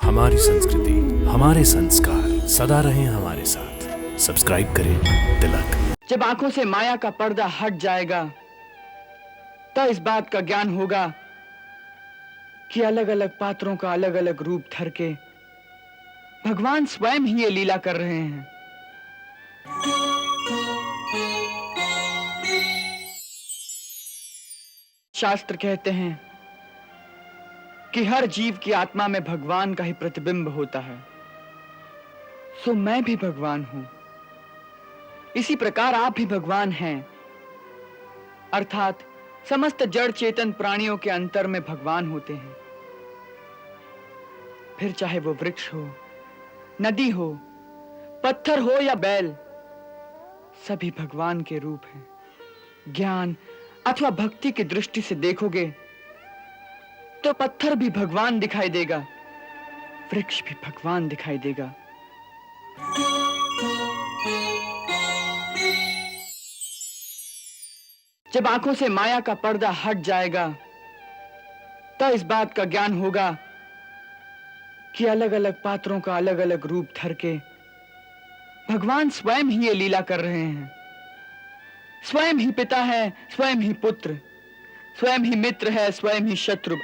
हमारी संस्कृति, हमारे संस्कार सदा रहें हमारे साथ। सब्सक्राइब करें तिलक। जब आंखों से माया का पर्दा हट जाएगा तो इस बात का ज्ञान होगा कि अलग अलग पात्रों का अलग अलग रूप धर के भगवान स्वयं ही ये लीला कर रहे हैं। शास्त्र कहते हैं कि हर जीव की आत्मा में भगवान का ही प्रतिबिंब होता है, सो मैं भी भगवान हूं। इसी प्रकार आप भी भगवान हैं, अर्थात समस्त जड़ चेतन प्राणियों के अंतर में भगवान होते हैं। फिर चाहे वो वृक्ष हो, नदी हो, पत्थर हो या बैल, सभी भगवान के रूप हैं। ज्ञान अथवा भक्ति की दृष्टि से देखोगे तो पत्थर भी भगवान दिखाई देगा, वृक्ष भी भगवान दिखाई देगा। जब आंखों से माया का पर्दा हट जाएगा तो इस बात का ज्ञान होगा कि अलग अलग पात्रों का अलग अलग रूप धर के भगवान स्वयं ही ये लीला कर रहे हैं। स्वयं ही पिता है, स्वयं ही पुत्र, स्वयं ही मित्र है, स्वयं ही शत्रु।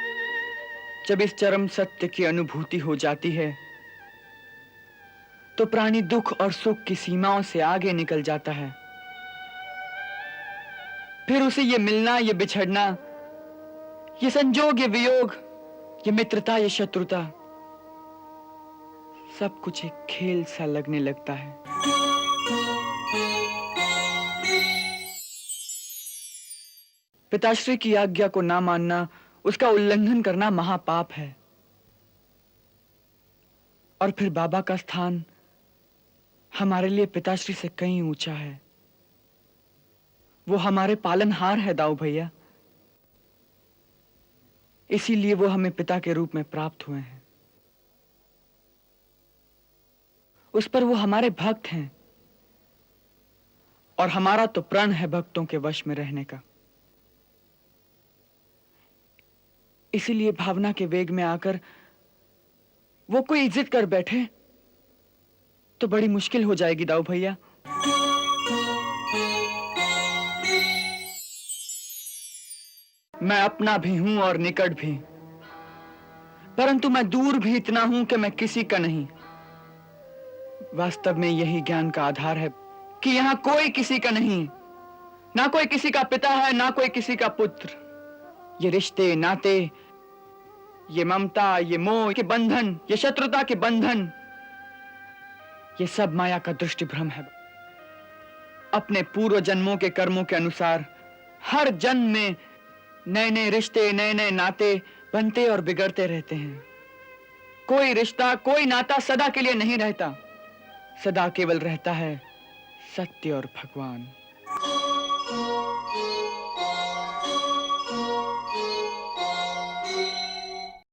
जब इस चरम सत्य की अनुभूति हो जाती है तो प्राणी दुख और सुख की सीमाओं से आगे निकल जाता है। फिर उसे ये मिलना, ये बिछड़ना, ये संजोग, ये वियोग, ये मित्रता, ये शत्रुता, सब कुछ एक खेल सा लगने लगता है। पिताश्री की आज्ञा को ना मानना, उसका उल्लंघन करना महापाप है। और फिर बाबा का स्थान हमारे लिए पिताश्री से कहीं ऊंचा है। वो हमारे पालनहार है दाऊ भैया, इसीलिए वो हमें पिता के रूप में प्राप्त हुए हैं। उस पर वो हमारे भक्त हैं और हमारा तो प्रण है भक्तों के वश में रहने का। इसीलिए भावना के वेग में आकर वो कोई जिद कर बैठे तो बड़ी मुश्किल हो जाएगी दाऊ भैया। मैं अपना भी हूं और निकट भी, परंतु मैं दूर भी इतना हूं कि मैं किसी का नहीं। वास्तव में यही ज्ञान का आधार है कि यहां कोई किसी का नहीं, ना कोई किसी का पिता है, ना कोई किसी का पुत्र। ये रिश्ते नाते, ये ममता, ये मोह के बंधन, ये शत्रुता के बंधन, ये सब माया का दृष्टि भ्रम है। अपने पूर्व जन्मों के कर्मों के अनुसार हर जन्म में नए नए रिश्ते, नए नए नाते बनते और बिगड़ते रहते हैं। कोई रिश्ता, कोई नाता सदा के लिए नहीं रहता, सदा केवल रहता है सत्य और भगवान।